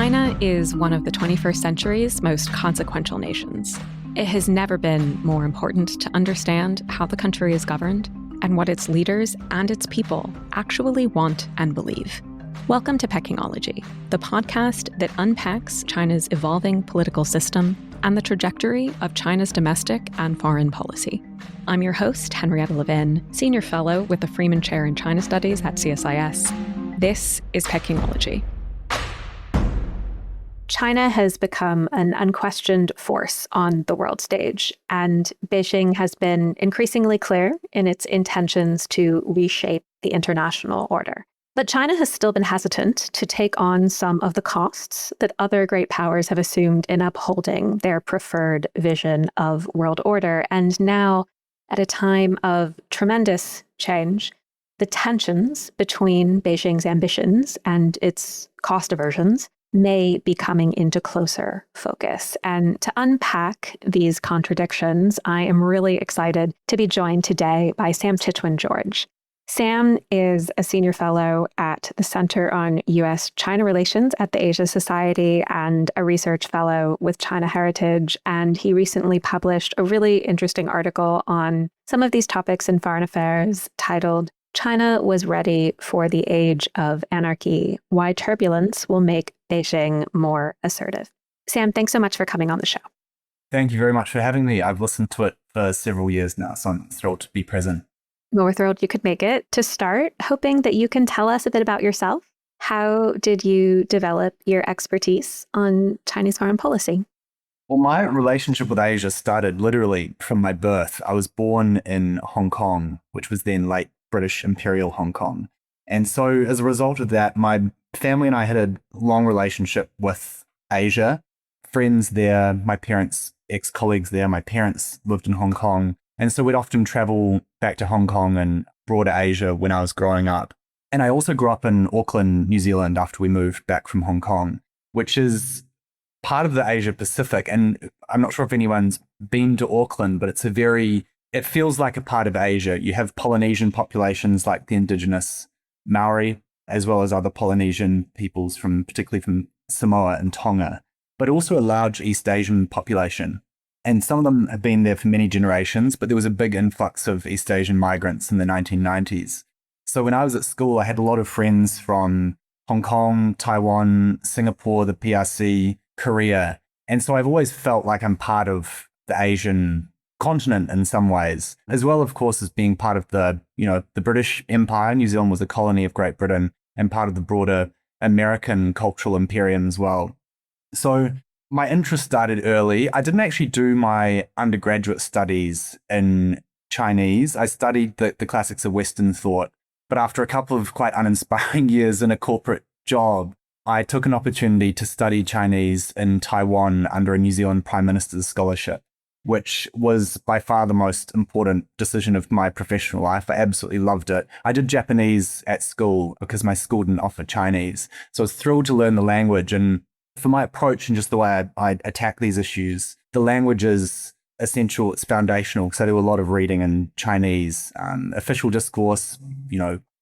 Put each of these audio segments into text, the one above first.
China is one of the 21st century's most consequential nations. It has never been more important to understand how the country is governed and what its leaders and its people actually want and believe. Welcome to Pekingology, the podcast that unpacks China's evolving political system and the trajectory of China's domestic and foreign policy. I'm your host, Henrietta Levin, Senior Fellow with the Freeman Chair in China Studies at CSIS. This is Pekingology. China has become an unquestioned force on the world stage, and Beijing has been increasingly clear in its intentions to reshape the international order. But China has still been hesitant to take on some of the costs that other great powers have assumed in upholding their preferred vision of world order. And now, at a time of tremendous change, the tensions between Beijing's ambitions and its cost aversions may be coming into closer focus. And to unpack these contradictions, I am really excited to be joined today by Sam Chetwin George. Sam is a senior fellow at the Center on U.S.-China Relations at the Asia Society and a research fellow with China Heritage. And he recently published a really interesting article on some of these topics in Foreign Affairs titled China Was Ready for the Age of Anarchy, Why Turbulence Will Make Beijing More Assertive. Sam, thanks so much for coming on the show. Thank you very much for having me. I've listened to it for several years now, so I'm thrilled to be present. Well, we're thrilled you could make it. To start, hoping that you can tell us a bit about yourself. How did you develop your expertise on Chinese foreign policy? Well, my relationship with Asia started literally from my birth. I was born in Hong Kong, which was then late British Imperial Hong Kong. And so as a result of that, my family and I had a long relationship with Asia, friends there, my parents, ex-colleagues there, my parents lived in Hong Kong. And so we'd often travel back to Hong Kong and broader Asia when I was growing up. And I also grew up in Auckland, New Zealand after we moved back from Hong Kong, which is part of the Asia Pacific. And I'm not sure if anyone's been to Auckland, but it feels like a part of Asia. You have Polynesian populations like the indigenous Maori, as well as other Polynesian peoples particularly from Samoa and Tonga, but also a large East Asian population. And some of them have been there for many generations, but there was a big influx of East Asian migrants in the 1990s. So when I was at school, I had a lot of friends from Hong Kong, Taiwan, Singapore, the PRC, Korea. And so I've always felt like I'm part of the Asian continent in some ways, as well, of course, as being part of the British Empire. New Zealand was a colony of Great Britain and part of the broader American cultural imperium as well. So my interest started early. I didn't actually do my undergraduate studies in Chinese. I studied the classics of Western thought, but after a couple of quite uninspiring years in a corporate job, I took an opportunity to study Chinese in Taiwan under a New Zealand Prime Minister's scholarship, which was by far the most important decision of my professional life. I absolutely loved it. I did Japanese at school because my school didn't offer Chinese. So I was thrilled to learn the language. And for my approach and just the way I attack these issues, the language is essential. It's foundational. So I do a lot of reading in Chinese, official discourse,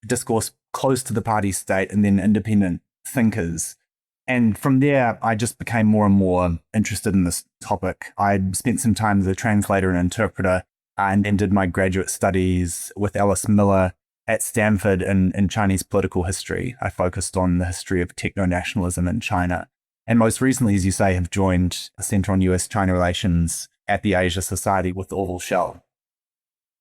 discourse close to the party state, and then independent thinkers. And from there, I just became more and more interested in this topic. I spent some time as a translator and interpreter, and then did my graduate studies with Alice Miller at Stanford in Chinese political history. I focused on the history of techno-nationalism in China. And most recently, as you say, have joined the Center on U.S.-China Relations at the Asia Society with Orville Schell.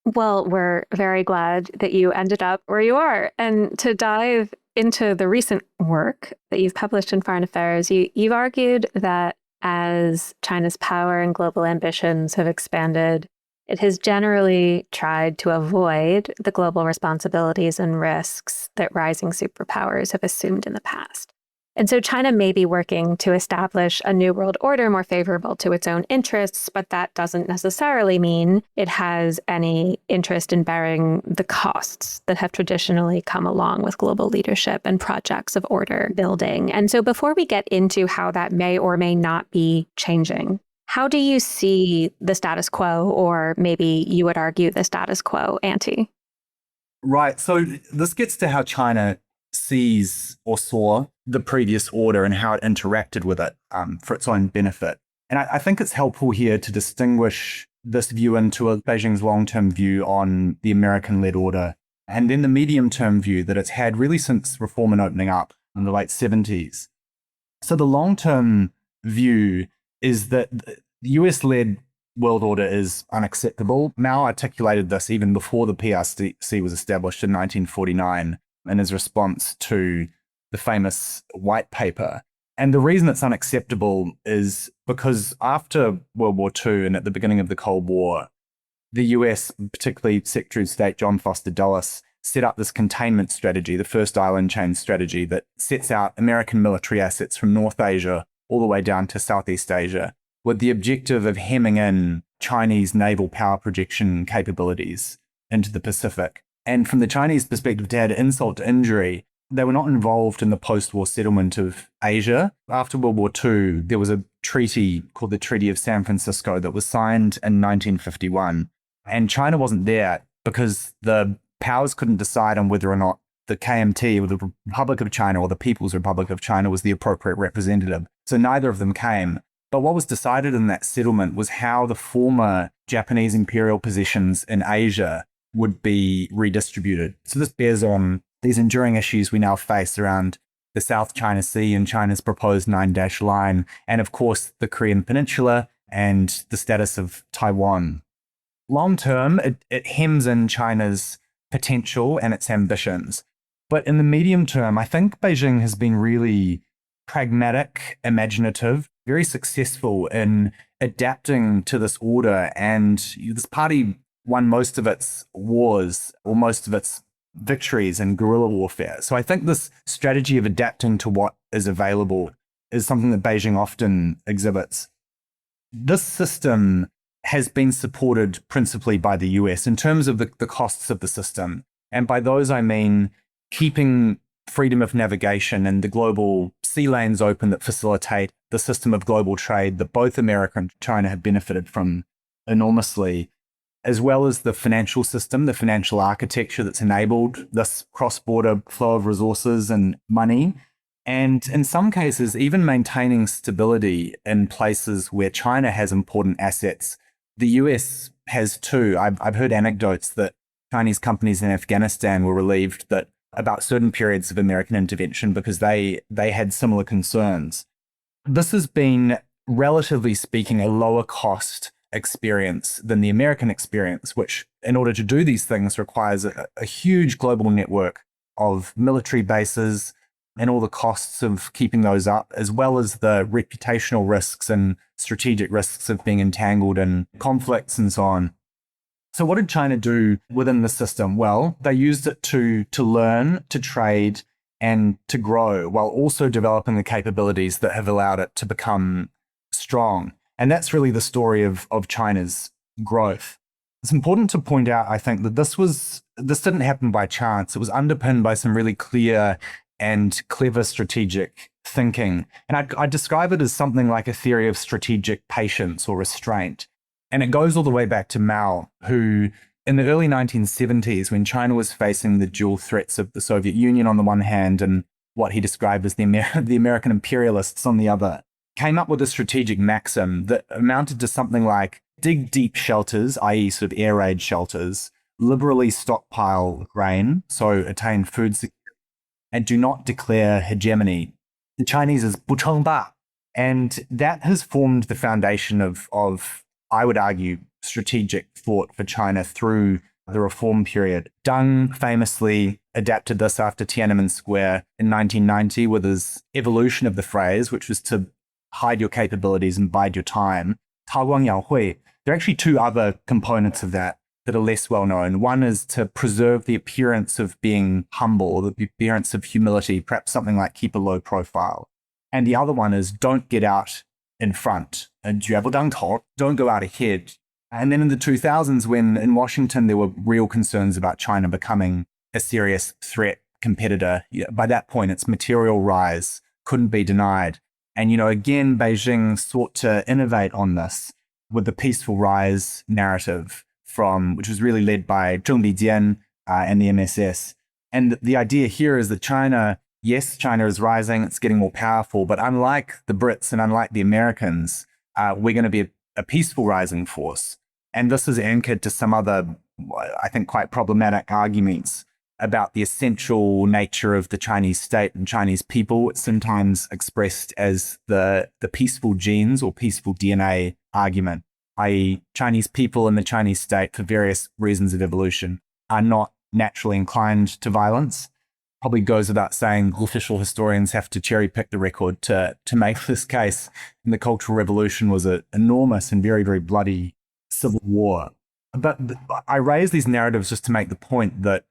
Well, we're very glad that you ended up where you are. And to dive into the recent work that you've published in Foreign Affairs, you've argued that as China's power and global ambitions have expanded, it has generally tried to avoid the global responsibilities and risks that rising superpowers have assumed in the past. And so China may be working to establish a new world order more favorable to its own interests, but that doesn't necessarily mean it has any interest in bearing the costs that have traditionally come along with global leadership and projects of order building. And so before we get into how that may or may not be changing, how do you see the status quo, or maybe you would argue the status quo ante? Right. So this gets to how China sees or saw the previous order and how it interacted with it for its own benefit. And I think it's helpful here to distinguish this view into Beijing's long-term view on the American-led order, and then the medium-term view that it's had really since reform and opening up in the late 70s. So the long-term view is that the US-led world order is unacceptable. Mao articulated this even before the PRC was established in 1949 in his response to the famous white paper. And the reason it's unacceptable is because after World War II and at the beginning of the Cold War, the US, particularly Secretary of State John Foster Dulles, set up this containment strategy, the first island chain strategy that sets out American military assets from North Asia all the way down to Southeast Asia, with the objective of hemming in Chinese naval power projection capabilities into the Pacific. And from the Chinese perspective, to add insult to injury, they were not involved in the post-war settlement of Asia. After World War II, there was a treaty called the Treaty of San Francisco that was signed in 1951. And China wasn't there because the powers couldn't decide on whether or not the KMT or the Republic of China or the People's Republic of China was the appropriate representative. So neither of them came. But what was decided in that settlement was how the former Japanese imperial possessions in Asia would be redistributed. So this bears on these enduring issues we now face around the South China Sea and China's proposed 9-dash line, and of course the Korean Peninsula and the status of Taiwan. Long term, it hems in China's potential and its ambitions. But in the medium term, I think Beijing has been really pragmatic, imaginative, very successful in adapting to this order. And this party won most of its wars or most of its victories in guerrilla warfare. So I think this strategy of adapting to what is available is something that Beijing often exhibits. This system has been supported principally by the US in terms of the costs of the system. And by those, I mean keeping freedom of navigation and the global sea lanes open that facilitate the system of global trade that both America and China have benefited from enormously, as well as the financial system, the financial architecture that's enabled this cross-border flow of resources and money. And in some cases, even maintaining stability in places where China has important assets. The US has too. I've heard anecdotes that Chinese companies in Afghanistan were relieved that about certain periods of American intervention because they had similar concerns. This has been, relatively speaking, a lower cost experience than the American experience, which in order to do these things requires a huge global network of military bases and all the costs of keeping those up, as well as the reputational risks and strategic risks of being entangled in conflicts and so on. So what did China do within the system? Well, they used it to learn, to trade, and to grow, while also developing the capabilities that have allowed it to become strong. And that's really the story of China's growth. It's important to point out, I think, that this didn't happen by chance. It was underpinned by some really clear and clever strategic thinking. And I describe it as something like a theory of strategic patience or restraint. And it goes all the way back to Mao, who in the early 1970s, when China was facing the dual threats of the Soviet Union on the one hand and what he described as the American imperialists on the other, came up with a strategic maxim that amounted to something like dig deep shelters, i.e. sort of air raid shelters, liberally stockpile grain, so attain food security, and do not declare hegemony. The Chinese is 不称霸. And that has formed the foundation of, I would argue, strategic thought for China through the reform period. Deng famously adapted this after Tiananmen Square in 1990 with his evolution of the phrase, which was to hide your capabilities and bide your time. 韬光养晦. There are actually two other components of that are less well known. One is to preserve the appearance of being humble, or the appearance of humility, perhaps something like keep a low profile. And the other one is don't get out in front. And 绝不当头, don't go out ahead. And then in the 2000s, when in Washington there were real concerns about China becoming a serious threat competitor, by that point its material rise couldn't be denied. And, again, Beijing sought to innovate on this with the peaceful rise narrative which was really led by Zheng Lijian and the MSS. And the idea here is that China, yes, China is rising, it's getting more powerful, but unlike the Brits and unlike the Americans, we're going to be a peaceful rising force. And this is anchored to some other, I think, quite problematic arguments about the essential nature of the Chinese state and Chinese people. It's sometimes expressed as the peaceful genes or peaceful DNA argument, i.e. Chinese people and the Chinese state, for various reasons of evolution, are not naturally inclined to violence. Probably goes without saying, official historians have to cherry pick the record to make this case. And the Cultural Revolution was an enormous and very, very bloody civil war. But I raise these narratives just to make the point that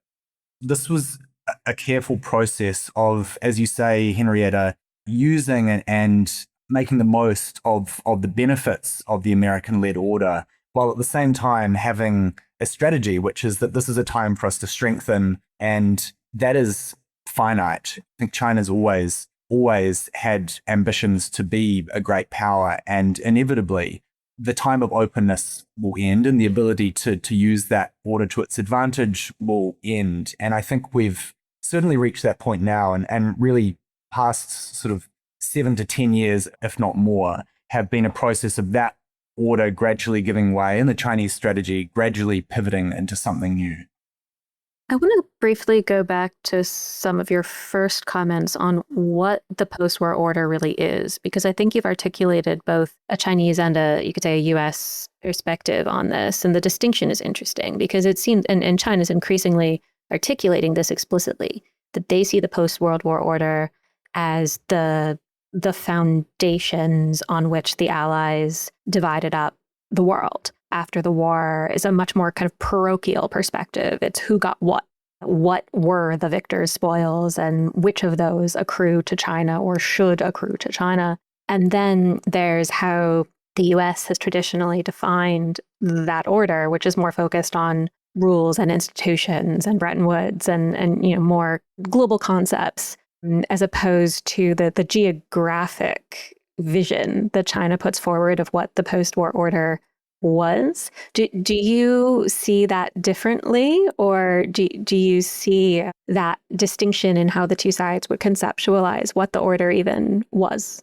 this was a careful process of, as you say, Henrietta, using and making the most of the benefits of the American-led order, while at the same time having a strategy, which is that this is a time for us to strengthen, and that is finite. I think China's always had ambitions to be a great power, and inevitably the time of openness will end and the ability to use that order to its advantage will end. And I think we've certainly reached that point now, and really past sort of 7 to 10 years, if not more, have been a process of that order gradually giving way and the Chinese strategy gradually pivoting into something new. I want to briefly go back to some of your first comments on what the post-war order really is, because I think you've articulated both a Chinese and you could say a US perspective on this. And the distinction is interesting because it seems, and China's increasingly articulating this explicitly, that they see the post-World War order as the foundations on which the Allies divided up the world. After the war is a much more kind of parochial perspective. It's who got what were the victor's spoils, and which of those accrue to China or should accrue to China. And then there's how the US has traditionally defined that order, which is more focused on rules and institutions and Bretton Woods and more global concepts, as opposed to the geographic vision that China puts forward of what the post-war order was. Do you see that differently, or do you see that distinction in how the two sides would conceptualize what the order even was?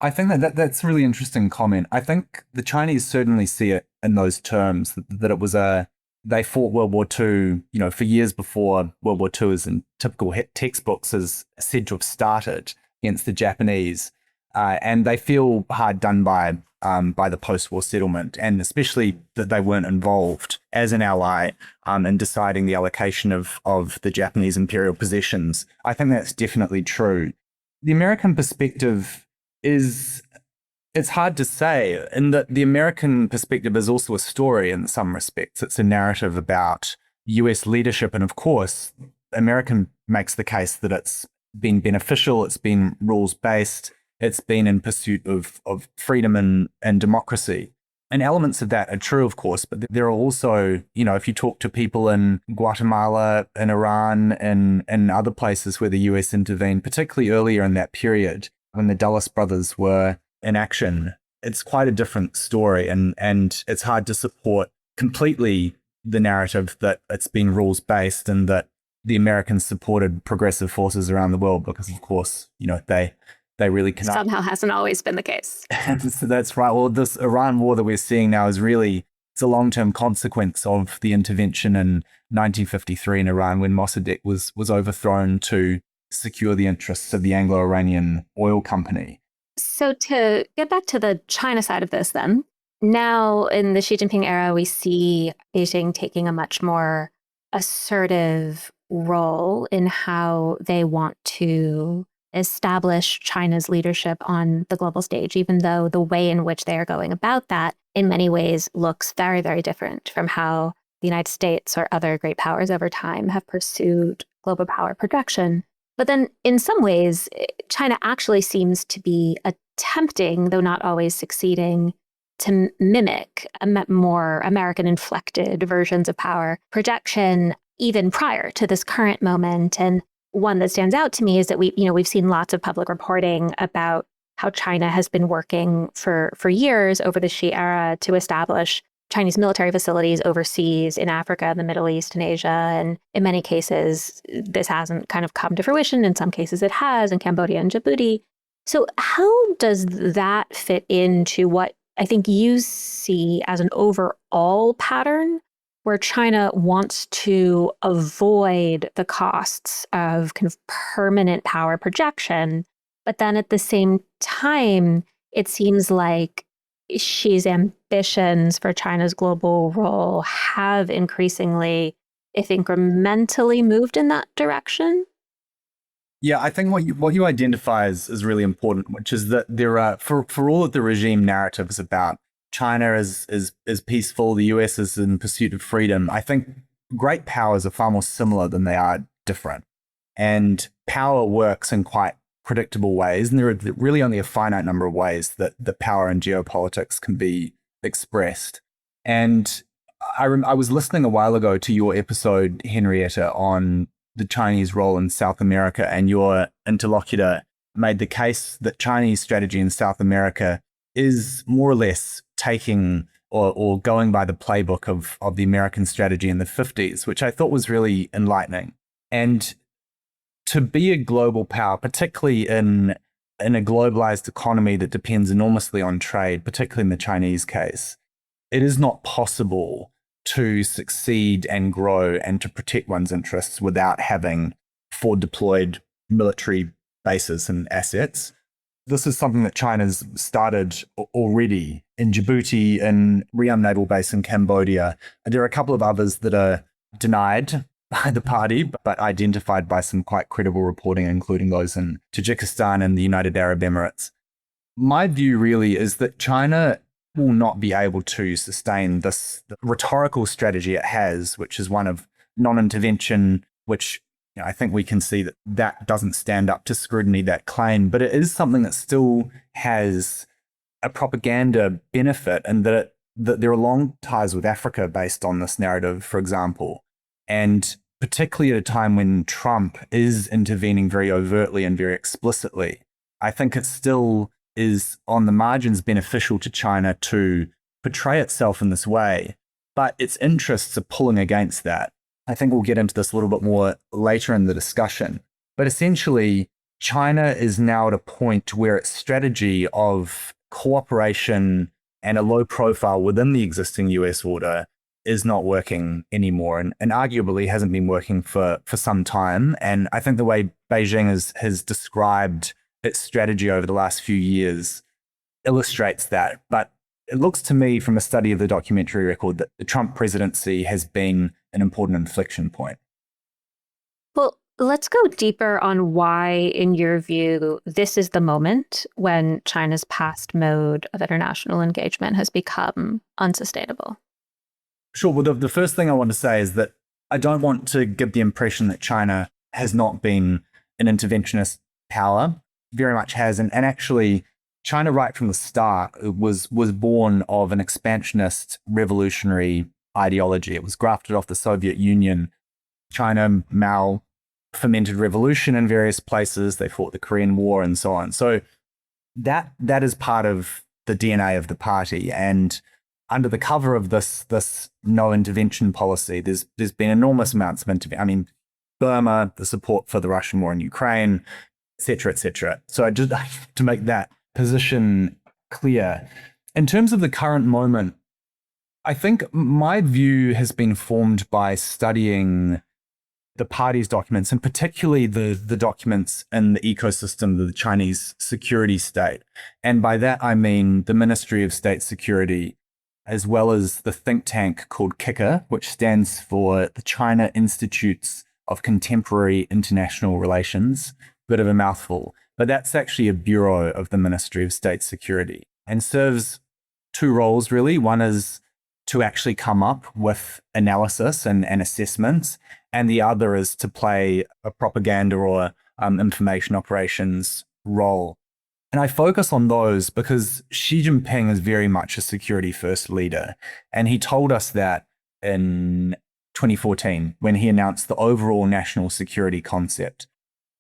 I think that's a really interesting comment. I think the Chinese certainly see it in those terms, that it was they fought World War II, for years before World War II, as in typical textbooks, is said to have started against the Japanese. And they feel hard done by the post-war settlement, and especially that they weren't involved as an ally in deciding the allocation of the Japanese imperial possessions. I think that's definitely true. The American perspective it's hard to say, in that the American perspective is also a story in some respects. It's a narrative about US leadership, and of course, American makes the case that it's been beneficial, it's been rules-based, it's been in pursuit of freedom and democracy. And elements of that are true, of course, but there are also, if you talk to people in Guatemala, in Iran, and other places where the US intervened, particularly earlier in that period when the Dulles brothers were in action, it's quite a different story. And it's hard to support completely the narrative that it's been rules-based and that the Americans supported progressive forces around the world, because, of course, they really cannot. Somehow hasn't always been the case. So that's right. Well, this Iran war that we're seeing now it's a long-term consequence of the intervention in 1953 in Iran, when Mossadegh was overthrown to secure the interests of the Anglo-Iranian oil company. So to get back to the China side of this then, now in the Xi Jinping era, we see Beijing taking a much more assertive role in how they want to establish China's leadership on the global stage, even though the way in which they are going about that in many ways looks very, very different from how the United States or other great powers over time have pursued global power projection. But then in some ways, China actually seems to be attempting, though not always succeeding, to mimic more American-inflected versions of power projection even prior to this current moment. And one that stands out to me is that we've seen lots of public reporting about how China has been working for years over the Xi era to establish Chinese military facilities overseas in Africa, the Middle East, and Asia. And in many cases, this hasn't kind of come to fruition. In some cases, it has in Cambodia and Djibouti. So how does that fit into what I think you see as an overall pattern where China wants to avoid the costs of kind of permanent power projection, but then at the same time, it seems like Xi's ambitions for China's global role have increasingly, if incrementally, moved in that direction? Yeah, I think what you identify is really important, which is that there are for all of the regime narratives about China is peaceful, the US is in pursuit of freedom. I think great powers are far more similar than they are different. And power works in quite predictable ways, and there are really only a finite number of ways that the power in geopolitics can be expressed. And I was listening a while ago to your episode, Henrietta, on the Chinese role in South America, and your interlocutor made the case that Chinese strategy in South America is more or less taking or going by the playbook of the American strategy in the 50s, which I thought was really enlightening. And to be a global power, particularly in a globalized economy that depends enormously on trade, particularly in the Chinese case, it is not possible to succeed and grow and to protect one's interests without having forward deployed military bases and assets. This is something that China's started already in Djibouti, in Ream Naval Base in Cambodia. There are a couple of others that are denied by the party, but identified by some quite credible reporting, including those in Tajikistan and the United Arab Emirates. My view really is that China will not be able to sustain this rhetorical strategy it has, which is one of non-intervention, which I think we can see that doesn't stand up to scrutiny, that claim, but it is something that still has a propaganda benefit, and that there are long ties with Africa based on this narrative, for example. And particularly at a time when Trump is intervening very overtly and very explicitly, I think it still is on the margins beneficial to China to portray itself in this way, but its interests are pulling against that. I think we'll get into this a little bit more later in the discussion. But essentially, China is now at a point where its strategy of cooperation and a low profile within the existing US order is not working anymore, and arguably hasn't been working for some time. And I think the way Beijing has described its strategy over the last few years illustrates that. But it looks to me from a study of the documentary record that the Trump presidency has been an important inflection point. Well, let's go deeper on why, in your view, this is the moment when China's past mode of international engagement has become unsustainable. Sure. Well, the first thing I want to say is that I don't want to give the impression that China has not been an interventionist power. Very much has. And actually, China, right from the start, was born of an expansionist revolutionary ideology. It was grafted off the Soviet Union. China, Mao fermented revolution in various places. They fought the Korean War and so on. So that is part of the DNA of the party. And under the cover of this no intervention policy, there's been enormous amounts of intervention. I mean, Burma, the support for the Russian war in Ukraine, et cetera, et cetera. So I just to make that position clear. In terms of the current moment, I think my view has been formed by studying the party's documents, and particularly the documents in the ecosystem of the Chinese security state. And by that, I mean the Ministry of State Security, as well as the think tank called KICA, which stands for the China Institutes of Contemporary International Relations. Bit of a mouthful, but that's actually a bureau of the Ministry of State Security and serves two roles, really. One is to actually come up with analysis and assessments, and the other is to play a propaganda or information operations role. And I focus on those because Xi Jinping is very much a security first leader. And he told us that in 2014 when he announced the overall national security concept,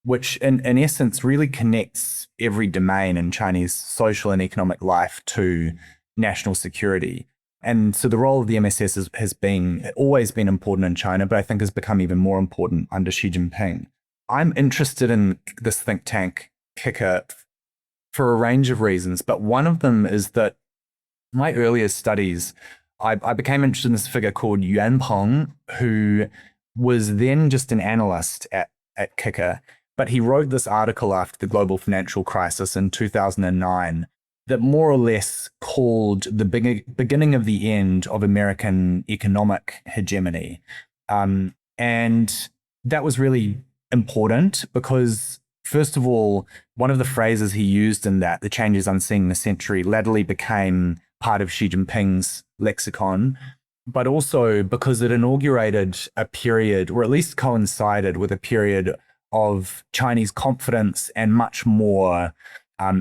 which in essence really connects every domain in Chinese social and economic life to national security. And so the role of the MSS has been always been important in China, but I think has become even more important under Xi Jinping. I'm interested in this think tank kicker for a range of reasons, but one of them is that my earlier studies, I became interested in this figure called Yuan Peng, who was then just an analyst at Kicker, but he wrote this article after the global financial crisis in 2009 that more or less called the beginning of the end of American economic hegemony. And that was really important because, first of all, one of the phrases he used in that, the changes unseen in a century, latterly became part of Xi Jinping's lexicon, but also because it inaugurated a period, or at least coincided with a period of Chinese confidence and much more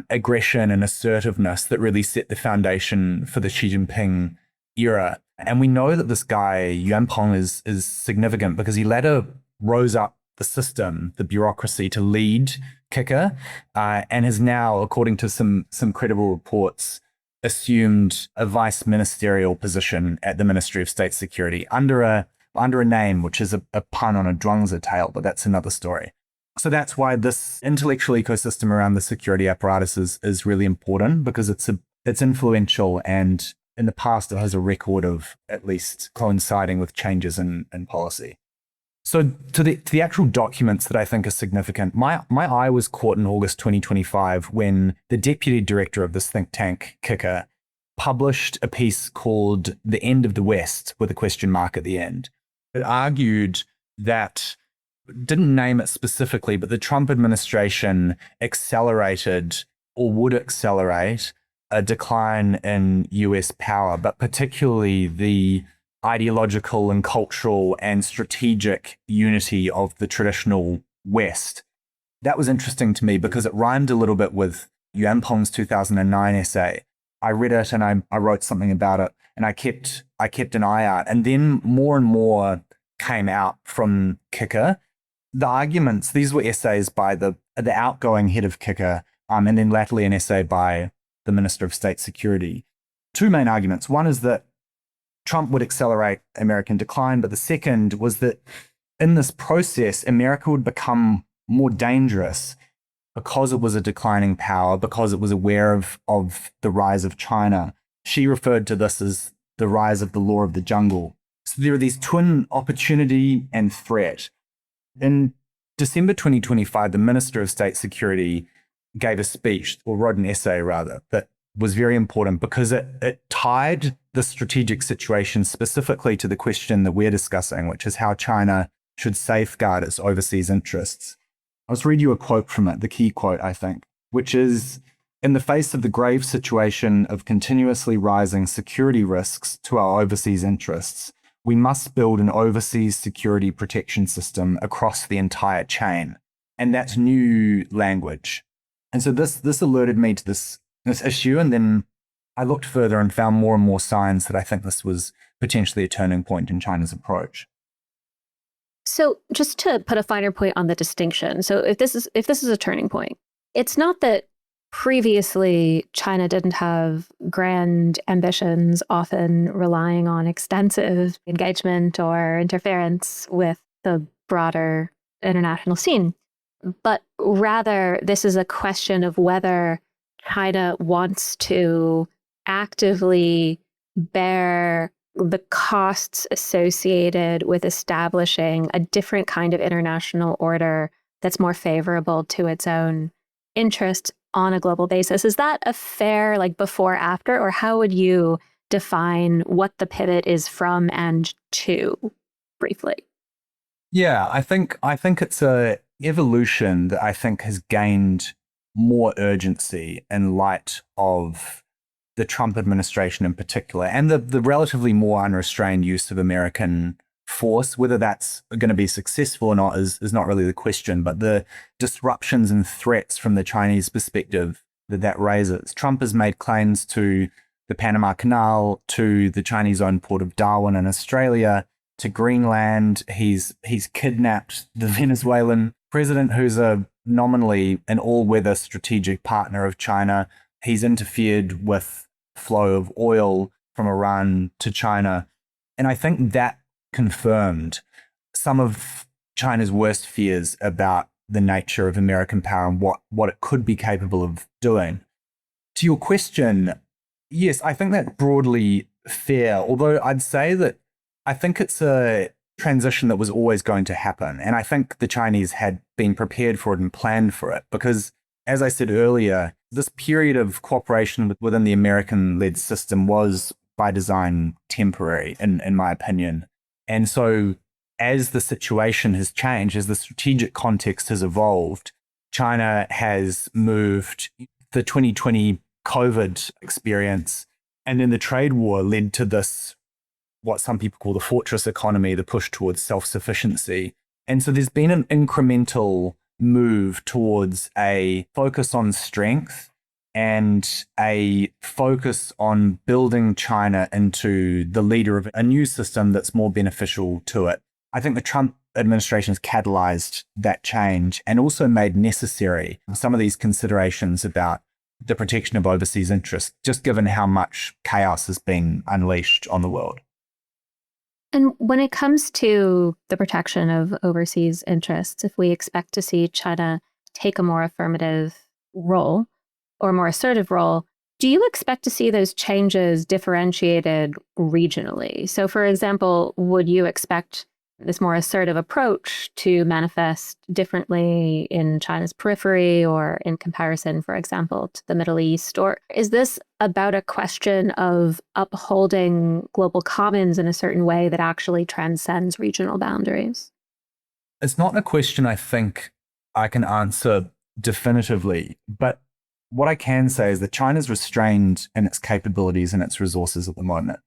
aggression and assertiveness that really set the foundation for the Xi Jinping era. And we know that this guy, Yuan Peng, is significant because he later rose up the system, the bureaucracy, to lead Kicker, and has now, according to some credible reports, assumed a vice ministerial position at the Ministry of State Security under a name which is a pun on a Zhuangzi tale, but that's another story. So that's why this intellectual ecosystem around the security apparatus is really important, because it's influential, and in the past it has a record of at least coinciding with changes in policy. So to the actual documents that I think are significant, my eye was caught in August 2025 when the deputy director of this think tank, Kicker, published a piece called "The End of the West" with a question mark at the end. It argued that, didn't name it specifically, but the Trump administration accelerated or would accelerate a decline in US power, but particularly the ideological and cultural and strategic unity of the traditional West. That was interesting to me because it rhymed a little bit with Yuan Peng's 2009 essay. I read it and I wrote something about it, and I kept an eye out. And then more and more came out from Kicker. The arguments, these were essays by the outgoing head of Kicker, and then latterly an essay by the Minister of State Security. Two main arguments. One is that Trump would accelerate American decline, but the second was that in this process, America would become more dangerous because it was a declining power, because it was aware of the rise of China. She referred to this as the rise of the law of the jungle. So there are these twin opportunity and threat. In December 2025, the Minister of State Security gave a speech, or wrote an essay rather, that was very important because it tied the strategic situation specifically to the question that we're discussing, which is how China should safeguard its overseas interests. I'll just read you a quote from it, the key quote, I think, which is, "In the face of the grave situation of continuously rising security risks to our overseas interests, we must build an overseas security protection system across the entire chain." And that's new language. And so this alerted me to this issue, and then I looked further and found more and more signs that I think this was potentially a turning point in China's approach. So just to put a finer point on the distinction, so if this is a turning point, it's not that previously China didn't have grand ambitions, often relying on extensive engagement or interference with the broader international scene, but rather this is a question of whether China wants to actively bear the costs associated with establishing a different kind of international order that's more favorable to its own interests on a global basis. Is that a fair, before, after, or how would you define what the pivot is from and to, briefly? Yeah, I think it's a evolution that I think has gained more urgency in light of the Trump administration in particular, and the relatively more unrestrained use of American force. Whether that's going to be successful or not is not really the question, but the disruptions and threats from the Chinese perspective that raises. Trump has made claims to the Panama Canal, to the Chinese-owned port of Darwin in Australia, to Greenland. He's kidnapped the Venezuelan president, who's a nominally an all-weather strategic partner of China. He's interfered with flow of oil from Iran to China. And I think that confirmed some of China's worst fears about the nature of American power and what it could be capable of doing. To your question, yes, I think that's broadly fair, although I'd say that I think it's a transition that was always going to happen. And I think the Chinese had been prepared for it and planned for it because, as I said earlier, this period of cooperation within the American-led system was by design temporary, in my opinion. And so as the situation has changed, as the strategic context has evolved, China has moved. The 2020 COVID experience and then the trade war led to this, what some people call the fortress economy, the push towards self-sufficiency. And so there's been an incremental move towards a focus on strength and a focus on building China into the leader of a new system that's more beneficial to it. I think the Trump administration has catalyzed that change and also made necessary some of these considerations about the protection of overseas interests, just given how much chaos has been unleashed on the world. And when it comes to the protection of overseas interests, if we expect to see China take a more affirmative role or more assertive role, do you expect to see those changes differentiated regionally? So, for example, would you expect this more assertive approach to manifest differently in China's periphery or in comparison, for example, to the Middle East? Or is this about a question of upholding global commons in a certain way that actually transcends regional boundaries? It's not a question I think I can answer definitively, but what I can say is that China's restrained in its capabilities and its resources at the moment.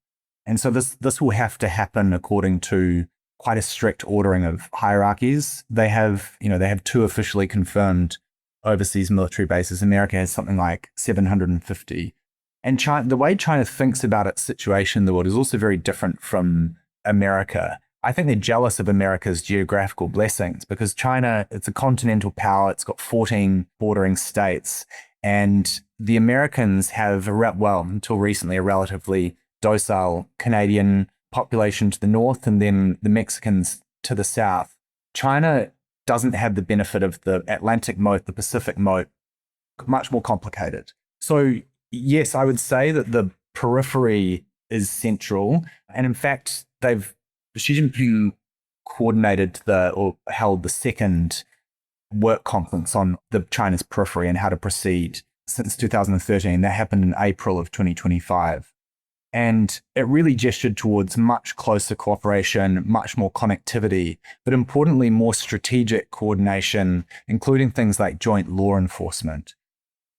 And so this will have to happen according to quite a strict ordering of hierarchies. They have two officially confirmed overseas military bases. America has something like 750. And China, the way China thinks about its situation in the world is also very different from America. I think they're jealous of America's geographical blessings because China, it's a continental power. It's got 14 bordering states. And the Americans have, until recently, a relatively docile Canadian population to the north and then the Mexicans to the south. China doesn't have the benefit of the Atlantic moat, the Pacific moat, much more complicated. So yes, I would say that the periphery is central. And in fact, Xi Jinping coordinated or held the second work conference on the China's periphery and how to proceed since 2013. That happened in April of 2025. And it really gestured towards much closer cooperation, much more connectivity, but importantly, more strategic coordination, including things like joint law enforcement.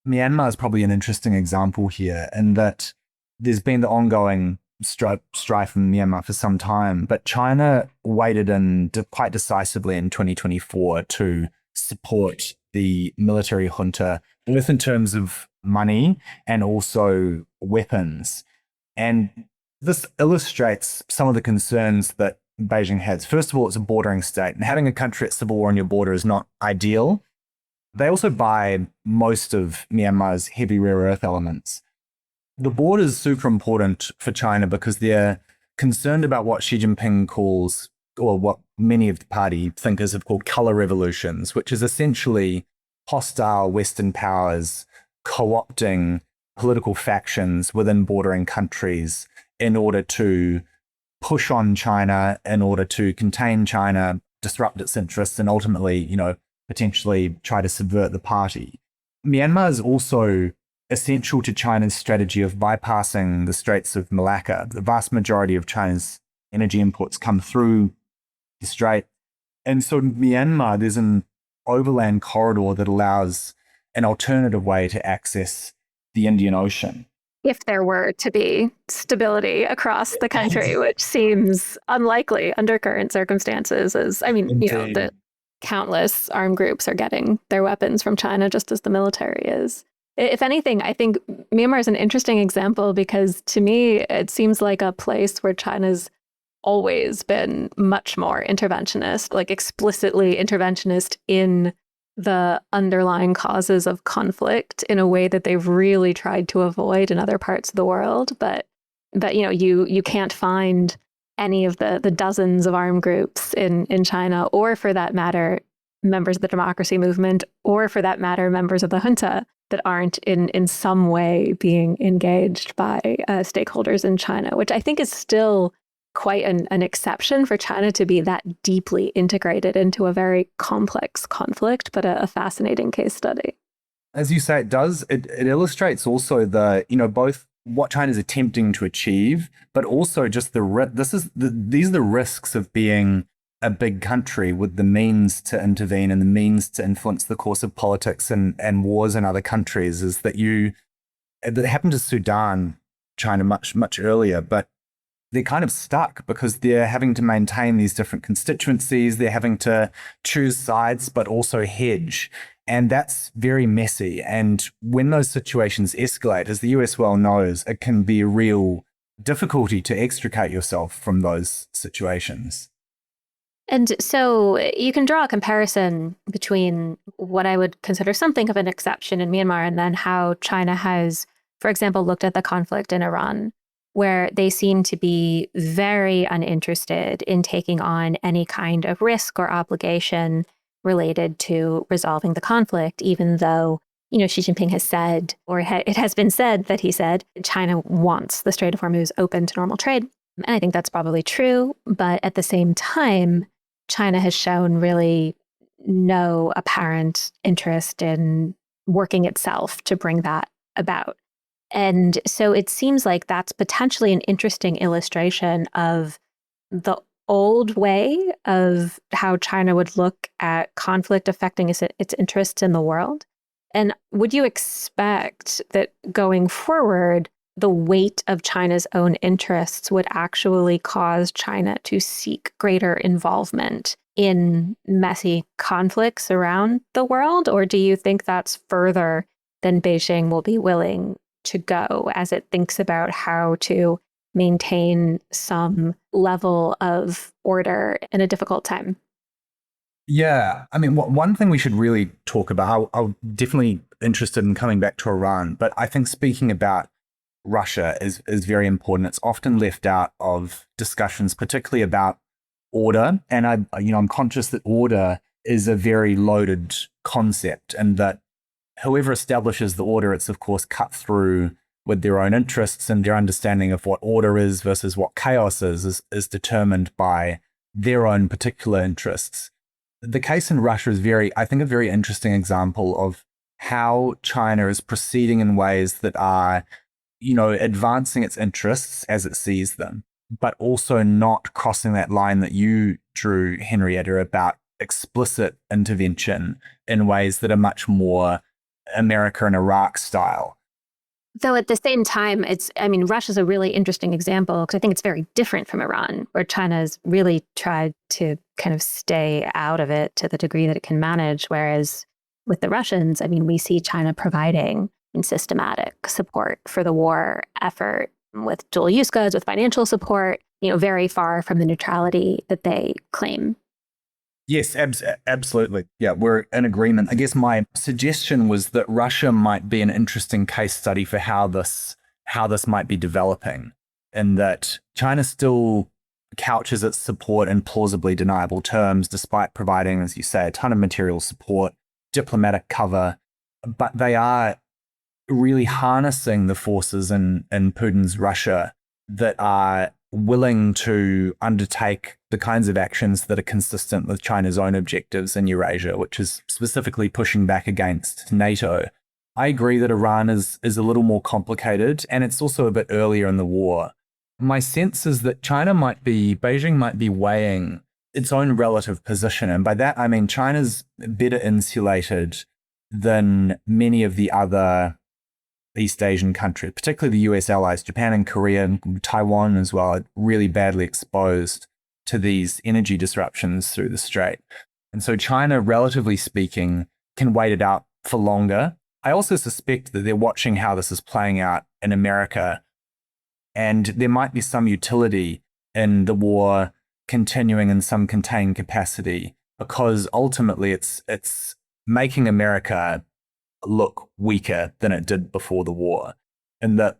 Myanmar is probably an interesting example here in that there's been the ongoing strife in Myanmar for some time, but China waded in quite decisively in 2024 to support the military junta, both in terms of money and also weapons. And this illustrates some of the concerns that Beijing has. First of all, it's a bordering state, and having a country at civil war on your border is not ideal. They also buy most of Myanmar's heavy rare earth elements. The border is super important for China because they're concerned about what Xi Jinping calls, or what many of the party thinkers have called color revolutions, which is essentially hostile Western powers co-opting political factions within bordering countries in order to push on China, in order to contain China, disrupt its interests, and ultimately, potentially try to subvert the party. Myanmar is also essential to China's strategy of bypassing the Straits of Malacca. The vast majority of China's energy imports come through the strait. And so in Myanmar, there's an overland corridor that allows an alternative way to access the Indian Ocean. If there were to be stability across the country, which seems unlikely under current circumstances, the countless armed groups are getting their weapons from China just as the military is. If anything, I think Myanmar is an interesting example because to me, it seems like a place where China's always been much more interventionist, like explicitly interventionist in the underlying causes of conflict in a way that they've really tried to avoid in other parts of the world. But that, you can't find any of the dozens of armed groups in China, or for that matter, members of the democracy movement, or for that matter, members of the junta that aren't in some way being engaged by stakeholders in China, which I think is still quite an exception for China to be that deeply integrated into a very complex conflict, but a fascinating case study. As you say, it does. It illustrates also both what China's attempting to achieve, but also just these are the risks of being a big country with the means to intervene and the means to influence the course of politics and wars in other countries. Is that that happened to Sudan, China much earlier, but they're kind of stuck because they're having to maintain these different constituencies. They're having to choose sides, but also hedge. And that's very messy. And when those situations escalate, as the US well knows, it can be a real difficulty to extricate yourself from those situations. And so you can draw a comparison between what I would consider something of an exception in Myanmar and then how China has, for example, looked at the conflict in Iran, where they seem to be very uninterested in taking on any kind of risk or obligation related to resolving the conflict, even though, Xi Jinping has said, or it has been said that he said, China wants the Strait of Hormuz open to normal trade. And I think that's probably true. But at the same time, China has shown really no apparent interest in working itself to bring that about. And so it seems like that's potentially an interesting illustration of the old way of how China would look at conflict affecting its interests in the world. And would you expect that going forward, the weight of China's own interests would actually cause China to seek greater involvement in messy conflicts around the world? Or do you think that's further than Beijing will be willing to go as it thinks about how to maintain some level of order in a difficult time? Yeah, I mean, one thing we should really talk about, I'm definitely interested in coming back to Iran, but I think speaking about Russia is very important. It's often left out of discussions, particularly about order. And I'm conscious that order is a very loaded concept, and that whoever establishes the order, it's of course cut through with their own interests, and their understanding of what order is versus what chaos is determined by their own particular interests. The case in Russia is I think, a very interesting example of how China is proceeding in ways that are, advancing its interests as it sees them, but also not crossing that line that you drew, Henrietta, about explicit intervention in ways that are much more America and Iraq style. Though at the same time, Russia's a really interesting example because I think it's very different from Iran, where China's really tried to kind of stay out of it to the degree that it can manage. Whereas with the Russians, we see China providing systematic support for the war effort with dual use goods, with financial support, very far from the neutrality that they claim. Yes, absolutely. Yeah, we're in agreement. I guess my suggestion was that Russia might be an interesting case study for how this might be developing, and that China still couches its support in plausibly deniable terms, despite providing, as you say, a ton of material support, diplomatic cover, but they are really harnessing the forces in Putin's Russia that are willing to undertake the kinds of actions that are consistent with China's own objectives in Eurasia, which is specifically pushing back against NATO. I agree that Iran is a little more complicated, and it's also a bit earlier in the war. My sense is that Beijing might be weighing its own relative position. And by that, I mean China's better insulated than many of the other East Asian countries, particularly the US allies. Japan and Korea and Taiwan as well, are really badly exposed to these energy disruptions through the strait. And so China, relatively speaking, can wait it out for longer. I also suspect that they're watching how this is playing out in America, and there might be some utility in the war continuing in some contained capacity, because ultimately it's making America look weaker than it did before the war. And that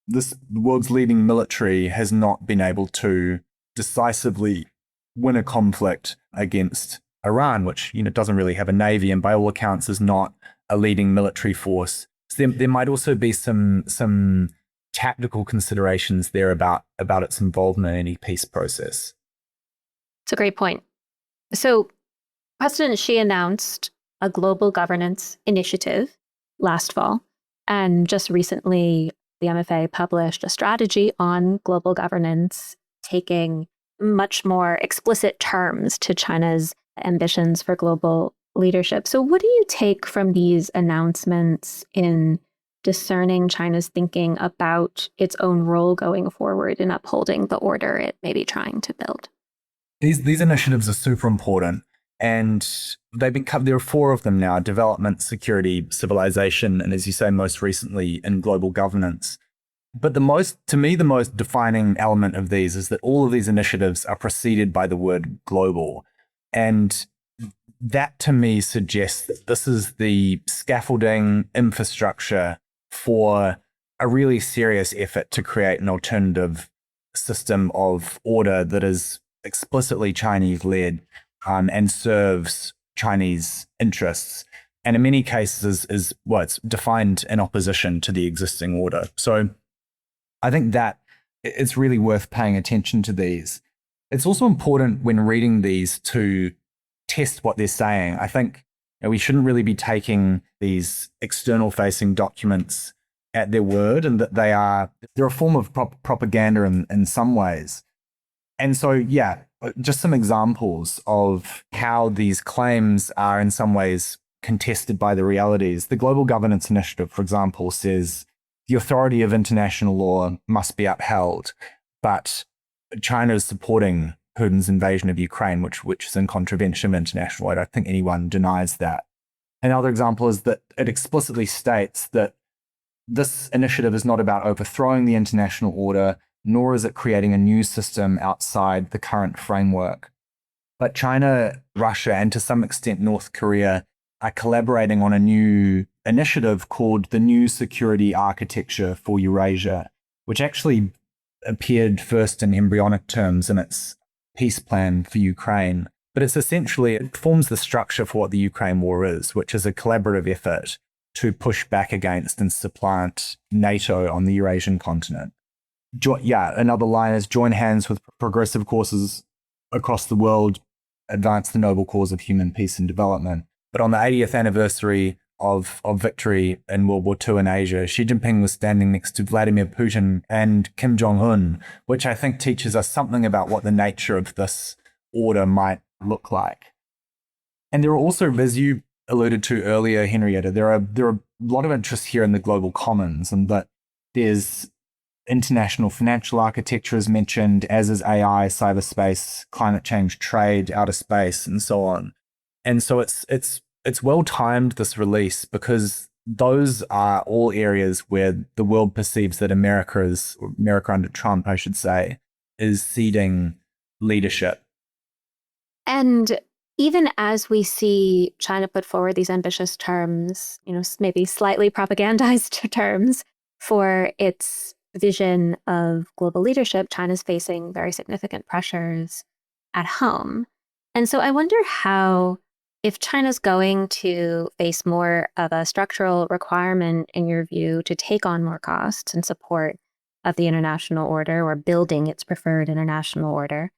the world's leading military has not been able to decisively win a conflict against Iran, which doesn't really have a navy and by all accounts is not a leading military force. So there might also be some tactical considerations there about its involvement in any peace process. It's a great point. So President Xi announced a global governance initiative last fall, and just recently the MFA published a strategy on global governance, taking much more explicit terms to China's ambitions for global leadership. So what do you take from these announcements in discerning China's thinking about its own role going forward in upholding the order it may be trying to build? These initiatives are super important, and there are 4 of them now: development, security, civilization, and, as you say, most recently in global governance. But the most defining element of these is that all of these initiatives are preceded by the word global. And that to me suggests that this is the scaffolding infrastructure for a really serious effort to create an alternative system of order that is explicitly Chinese-led and serves Chinese interests. And in many cases it's defined in opposition to the existing order. So I think that it's really worth paying attention to these. It's also important when reading these to test what they're saying. I think we shouldn't really be taking these external-facing documents at their word, and that they're a form of propaganda in some ways. And so, yeah, just some examples of how these claims are in some ways contested by the realities. The Global Governance Initiative, for example, says the authority of international law must be upheld, but China is supporting Putin's invasion of Ukraine, which is in contravention of international law. I don't think anyone denies that. Another example is that it explicitly states that this initiative is not about overthrowing the international order, nor is it creating a new system outside the current framework. But China, Russia, and to some extent North Korea are collaborating on a new initiative called the New Security Architecture for Eurasia, which actually appeared first in embryonic terms in its peace plan for Ukraine. But it forms the structure for what the Ukraine war is, which is a collaborative effort to push back against and supplant NATO on the Eurasian continent. Another line is join hands with progressive causes across the world, advance the noble cause of human peace and development. But on the 80th anniversary of victory in World War II in Asia, Xi Jinping was standing next to Vladimir Putin and Kim Jong-un, which I think teaches us something about what the nature of this order might look like. And there are also, as you alluded to earlier, Henrietta, there are a lot of interest here in the global commons, and that there's international financial architecture is mentioned, as is AI, cyberspace, climate change, trade, outer space, and so on. And so it's well timed, this release, because those are all areas where the world perceives that America under Trump, I should say, is ceding leadership. And even as we see China put forward these ambitious terms, maybe slightly propagandized terms for its vision of global leadership, China's facing very significant pressures at home. And so I wonder how, if China's going to face more of a structural requirement, in your view, to take on more costs in support of the international order or building its preferred international order,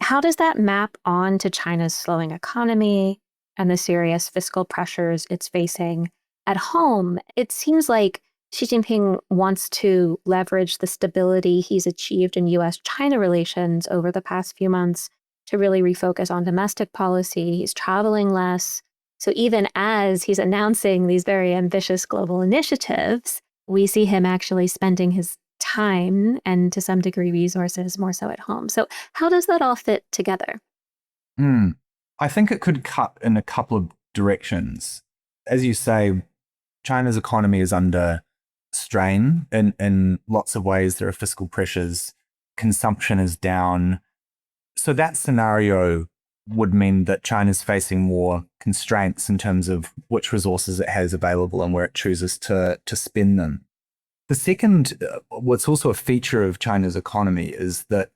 how does that map on to China's slowing economy and the serious fiscal pressures it's facing at home? It seems like Xi Jinping wants to leverage the stability he's achieved in U.S.-China relations over the past few months to really refocus on domestic policy. He's traveling less. So even as he's announcing these very ambitious global initiatives, we see him actually spending his time and to some degree resources more so at home. So how does that all fit together? I think it could cut in a couple of directions. As you say, China's economy is under strain in lots of ways. There are fiscal pressures, consumption is down. So that scenario would mean that China's facing more constraints in terms of which resources it has available and where it chooses to spend them. The second, what's also a feature of China's economy is that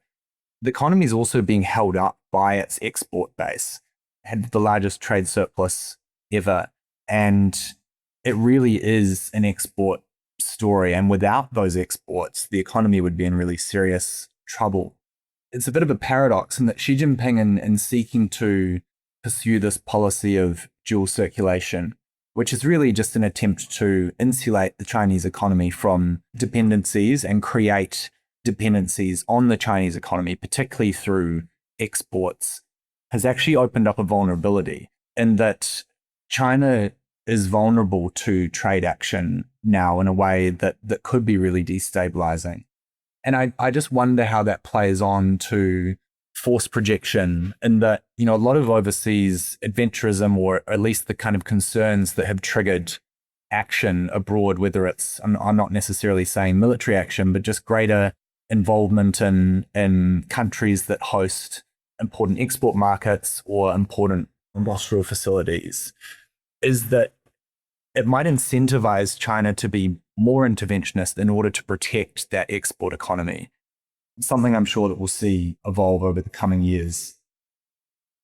the economy is also being held up by its export base. It had the largest trade surplus ever. And it really is an export story. And without those exports, the economy would be in really serious trouble. It's a bit of a paradox in that Xi Jinping, in seeking to pursue this policy of dual circulation, which is really just an attempt to insulate the Chinese economy from dependencies and create dependencies on the Chinese economy, particularly through exports, has actually opened up a vulnerability in that China is vulnerable to trade action now in a way that could be really destabilizing. And I just wonder how that plays on to force projection, in that, a lot of overseas adventurism, or at least the kind of concerns that have triggered action abroad, whether it's, I'm not necessarily saying military action, but just greater involvement in countries that host important export markets or important industrial facilities, is that it might incentivize China to be more interventionist in order to protect that export economy. Something I'm sure that we'll see evolve over the coming years.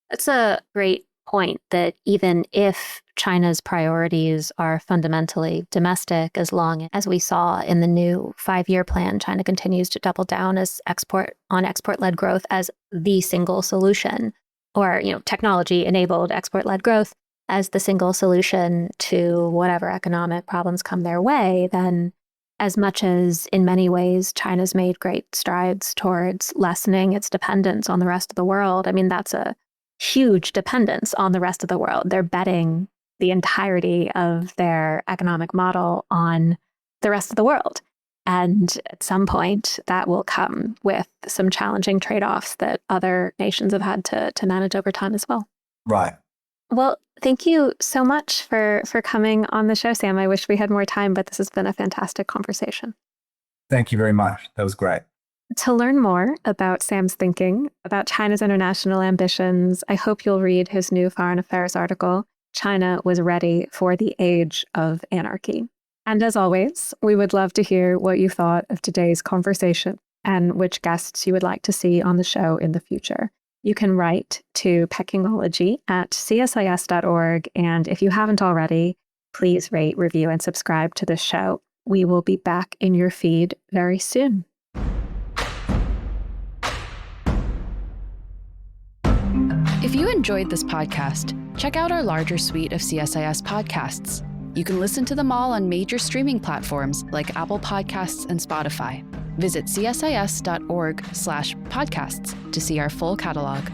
That's a great point, that even if China's priorities are fundamentally domestic, as long as we saw in the new 5-year plan, China continues to double down as export-led growth as the single solution, or technology-enabled export-led growth as the single solution to whatever economic problems come their way, then as much as in many ways China's made great strides towards lessening its dependence on the rest of the world, that's a huge dependence on the rest of the world. They're betting the entirety of their economic model on the rest of the world. And at some point, that will come with some challenging trade-offs that other nations have had to manage over time as well. Right. Well, thank you so much for coming on the show, Sam. I wish we had more time, but this has been a fantastic conversation. Thank you very much. That was great. To learn more about Sam's thinking, about China's international ambitions, I hope you'll read his new Foreign Affairs article, China Was Ready for the Age of Anarchy. And as always, we would love to hear what you thought of today's conversation and which guests you would like to see on the show in the future. You can write to Pekingology at csis.org. And if you haven't already, please rate, review, and subscribe to this show. We will be back in your feed very soon. If you enjoyed this podcast, check out our larger suite of CSIS podcasts. You can listen to them all on major streaming platforms like Apple Podcasts and Spotify. Visit csis.org/podcasts to see our full catalog.